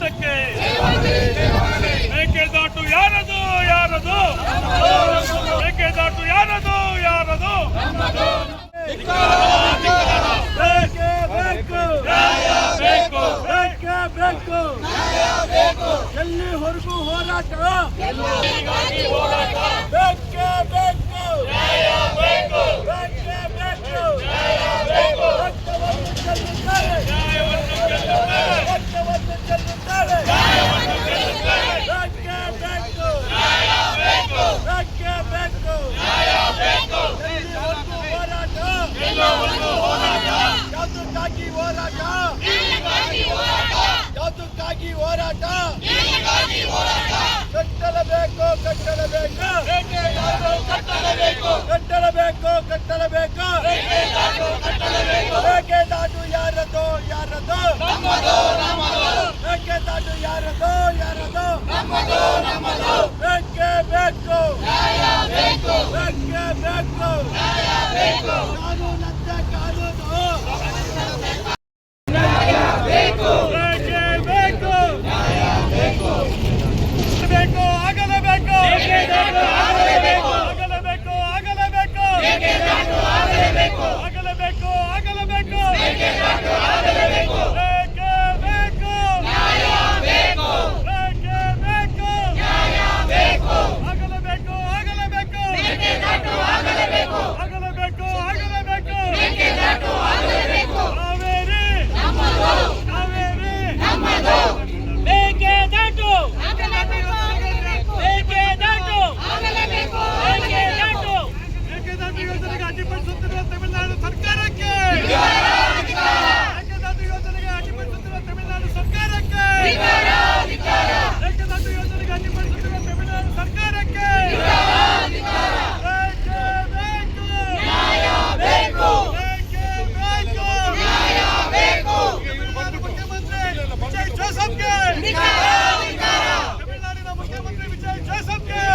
ಹೋರಾಟಕ್ಕೆ ಮೇಕೆದಾಟು ಯಾರದು ಯಾರದು ಮೇಕೆದಾಟು ಯಾರದು ಯಾರದು ಎಲ್ಲಿವರೆಗೂ ಹೋರಾಟ ಯಾತಕ್ಕಾಗಿ ಹೋರಾಟ ಕಟ್ಟಲೇಬೇಕು ಕಟ್ಟಲೇಬೇಕು ಕಟ್ಟಲೇಬೇಕು ಕಟ್ಟಲೇಬೇಕು ಮೇಕೆದಾಟು ಯಾರದು ಯಾರದು ಮೇಕೆದಾಟು ಯಾರದು ಯಾರದು ಬೇಕೇ ಬೇಕು ಬೇಕೇ ಬೇಕು ಕಾನೂನಂತೆ ಕಾನೂನು ತಮಿಳುನಾಡು ಸರ್ಕಾರಕ್ಕೆ ಮೇಕೆದಾಟು ಯೋಜನೆಗೆ ಅಡ್ಡಿಪಡಿಸುತ್ತಿರುವ ತಮಿಳುನಾಡು ಸರ್ಕಾರಕ್ಕೆ ಮೇಕೆದಾಟು ಯೋಜನೆಗೆ ಅಡ್ಡಿಪಡಿಸುತ್ತಿರುವ ತಮಿಳುನಾಡು ಸರ್ಕಾರಕ್ಕೆ ತಮಿಳುನಾಡಿನ ಮುಖ್ಯಮಂತ್ರಿ ವಿಜಯ್ ಜೋಸಫ್ಗೆ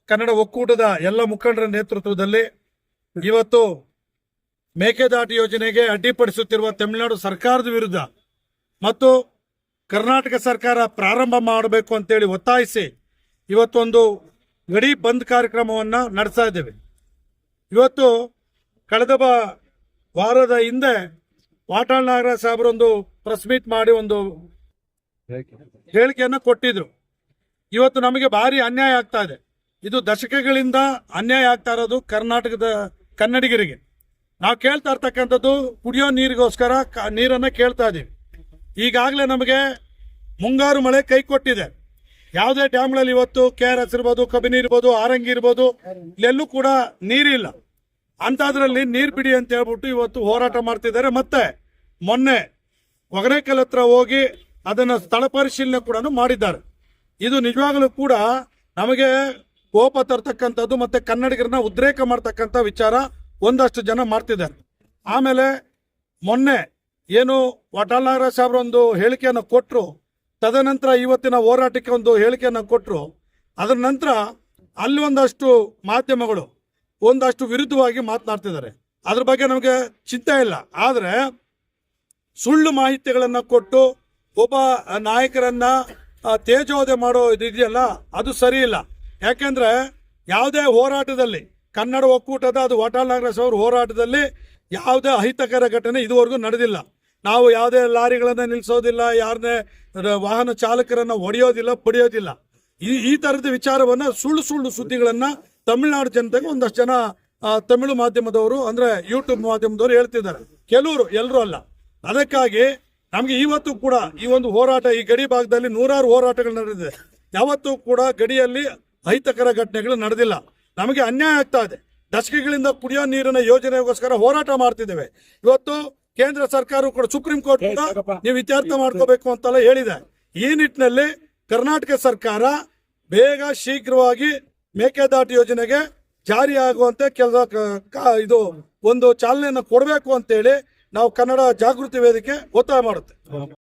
ಕನ್ನಡ ಒಕ್ಕೂಟದ ಎಲ್ಲ ಮುಖಂಡರ ನೇತೃತ್ವದಲ್ಲಿ ಇವತ್ತು ಮೇಕೆದಾಟು ಯೋಜನೆಗೆ ಅಡ್ಡಿಪಡಿಸುತ್ತಿರುವ ತಮಿಳುನಾಡು ಸರ್ಕಾರದ ವಿರುದ್ಧ ಮತ್ತು ಕರ್ನಾಟಕ ಸರ್ಕಾರ ಪ್ರಾರಂಭ ಮಾಡಬೇಕು ಅಂತೇಳಿ ಒತ್ತಾಯಿಸಿ ಇವತ್ತೊಂದು ಗಡಿ ಬಂದ್ ಕಾರ್ಯಕ್ರಮವನ್ನು ನಡೆಸ್ತಾ ಇದ್ದೇವೆ. ಇವತ್ತು ಕಳೆದ ವಾರದ ಹಿಂದೆ ವಾಟಾಳ್ ನಾಗರಾಜ್ ಸಾಹೇಬರೊಂದು ಪ್ರೆಸ್ ಮೀಟ್ ಮಾಡಿ ಒಂದು ಹೇಳಿಕೆಯನ್ನು ಕೊಟ್ಟಿದ್ರು. ಇವತ್ತು ನಮಗೆ ಭಾರಿ ಅನ್ಯಾಯ ಆಗ್ತಾ ಇದೆ. ಇದು ದಶಕಗಳಿಂದ ಅನ್ಯಾಯ ಆಗ್ತಾ ಇರೋದು ಕರ್ನಾಟಕದ ಕನ್ನಡಿಗರಿಗೆ. ನಾವು ಕೇಳ್ತಾ ಇರ್ತಕ್ಕಂಥದ್ದು ಕುಡಿಯೋ ನೀರಿಗೋಸ್ಕರ ನೀರನ್ನು ಕೇಳ್ತಾ ಇದ್ದೀವಿ. ಈಗಾಗಲೇ ನಮಗೆ ಮುಂಗಾರು ಮಳೆ ಕೈ ಕೊಟ್ಟಿದೆ. ಯಾವುದೇ ಡ್ಯಾಮ್ಗಳಲ್ಲಿ ಇವತ್ತು KRS ಇರ್ಬೋದು, ಕಬಿನಿ ಇರ್ಬೋದು, ಆರಂಗಿ ಇರ್ಬೋದು, ಇಲ್ಲೆಲ್ಲೂ ಕೂಡ ನೀರಿಲ್ಲ. ಅಂಥದ್ರಲ್ಲಿ ನೀರು ಬಿಡಿ ಅಂತ ಹೇಳ್ಬಿಟ್ಟು ಇವತ್ತು ಹೋರಾಟ ಮಾಡ್ತಿದ್ದಾರೆ. ಮತ್ತೆ ಮೊನ್ನೆ ಹೊಗನೇಕಲ್ ಹತ್ರ ಹೋಗಿ ಅದನ್ನು ಸ್ಥಳ ಪರಿಶೀಲನೆ ಕೂಡ ಮಾಡಿದ್ದಾರೆ. ಇದು ನಿಜವಾಗಲೂ ಕೂಡ ನಮಗೆ ಕೋಪ ತರ್ತಕ್ಕಂಥದ್ದು ಮತ್ತೆ ಕನ್ನಡಿಗರನ್ನ ಉದ್ರೇಕ ಮಾಡ್ತಕ್ಕಂಥ ವಿಚಾರ ಒಂದಷ್ಟು ಜನ ಮಾಡ್ತಿದ್ದಾರೆ. ಆಮೇಲೆ ಮೊನ್ನೆ ಏನು ವಾಟಾಳ್ ನಾಗರಾಜ್ ಸಾಹೇಬ್ರು ಒಂದು ಹೇಳಿಕೆಯನ್ನು ಕೊಟ್ಟರು, ತದನಂತರ ಇವತ್ತಿನ ಹೋರಾಟಕ್ಕೆ ಒಂದು ಹೇಳಿಕೆಯನ್ನು ಕೊಟ್ಟರು. ಅದರ ನಂತರ ಅಲ್ಲಿ ಒಂದಷ್ಟು ಮಾಧ್ಯಮಗಳು ಒಂದಷ್ಟು ವಿರುದ್ಧವಾಗಿ ಮಾತನಾಡ್ತಿದ್ದಾರೆ. ಅದ್ರ ಬಗ್ಗೆ ನಮಗೆ ಚಿಂತೆ ಇಲ್ಲ. ಆದರೆ ಸುಳ್ಳು ಮಾಹಿತಿಗಳನ್ನು ಕೊಟ್ಟು ಒಬ್ಬ ನಾಯಕರನ್ನ ತೇಜೋವಧೆ ಮಾಡೋ ಇದೆಯಲ್ಲ, ಅದು ಸರಿ ಇಲ್ಲ. ಯಾಕೆಂದ್ರೆ ಯಾವುದೇ ಹೋರಾಟದಲ್ಲಿ ಕನ್ನಡ ಒಕ್ಕೂಟದ ಅದು ವಾಟಾಳ್ ನಾಗರಾಜ್ ಅವ್ರ ಹೋರಾಟದಲ್ಲಿ ಯಾವುದೇ ಅಹಿತಕರ ಘಟನೆ ಇದುವರೆಗೂ ನಡೆದಿಲ್ಲ. ನಾವು ಯಾವುದೇ ಲಾರಿಗಳನ್ನ ನಿಲ್ಲಿಸೋದಿಲ್ಲ, ಯಾರನ್ನೇ ವಾಹನ ಚಾಲಕರನ್ನ ಹೊಡೆಯೋದಿಲ್ಲ, ಪಡೆಯೋದಿಲ್ಲ. ಈ ತರದ ವಿಚಾರವನ್ನ ಸುಳ್ಳು ಸುದ್ದಿಗಳನ್ನ ತಮಿಳುನಾಡು ಜನತೆಗೆ ಒಂದಷ್ಟು ಜನ ತಮಿಳು ಮಾಧ್ಯಮದವರು ಅಂದ್ರೆ ಯೂಟ್ಯೂಬ್ ಮಾಧ್ಯಮದವರು ಹೇಳ್ತಿದ್ದಾರೆ. ಕೆಲವರು, ಎಲ್ಲರೂ ಅಲ್ಲ. ಅದಕ್ಕಾಗಿ ನಮ್ಗೆ ಇವತ್ತು ಕೂಡ ಈ ಒಂದು ಹೋರಾಟ, ಈ ಗಡಿ ಭಾಗದಲ್ಲಿ ನೂರಾರು ಹೋರಾಟಗಳು ನಡೆದಿದೆ. ಯಾವತ್ತೂ ಕೂಡ ಗಡಿಯಲ್ಲಿ ಅಹಿತಕರ ಘಟನೆಗಳು ನಡೆದಿಲ್ಲ. ನಮಗೆ ಅನ್ಯಾಯ ಆಗ್ತಾ ಇದೆ. ದಶಕಗಳಿಂದ ಕುಡಿಯೋ ನೀರಿನ ಯೋಜನೆಗೋಸ್ಕರ ಹೋರಾಟ ಮಾಡ್ತಿದ್ದೇವೆ. ಇವತ್ತು ಕೇಂದ್ರ ಸರ್ಕಾರ ಕೂಡ, ಸುಪ್ರೀಂ ಕೋರ್ಟ್ ಕೂಡ ನೀವು ಇತ್ಯರ್ಥ ಮಾಡ್ಕೋಬೇಕು ಅಂತೆಲ್ಲ ಹೇಳಿದೆ. ಈ ನಿಟ್ಟಿನಲ್ಲಿ ಕರ್ನಾಟಕ ಸರ್ಕಾರ ಬೇಗ ಶೀಘ್ರವಾಗಿ ಮೇಕೆದಾಟು ಯೋಜನೆಗೆ ಜಾರಿಯಾಗುವಂತೆ ಇದು ಒಂದು ಚಾಲನೆಯನ್ನು ಕೊಡಬೇಕು ಅಂತೇಳಿ ನಾವು ಕನ್ನಡ ಜಾಗೃತಿ ವೇದಿಕೆ ಒತ್ತಾಯ ಮಾಡುತ್ತೆ.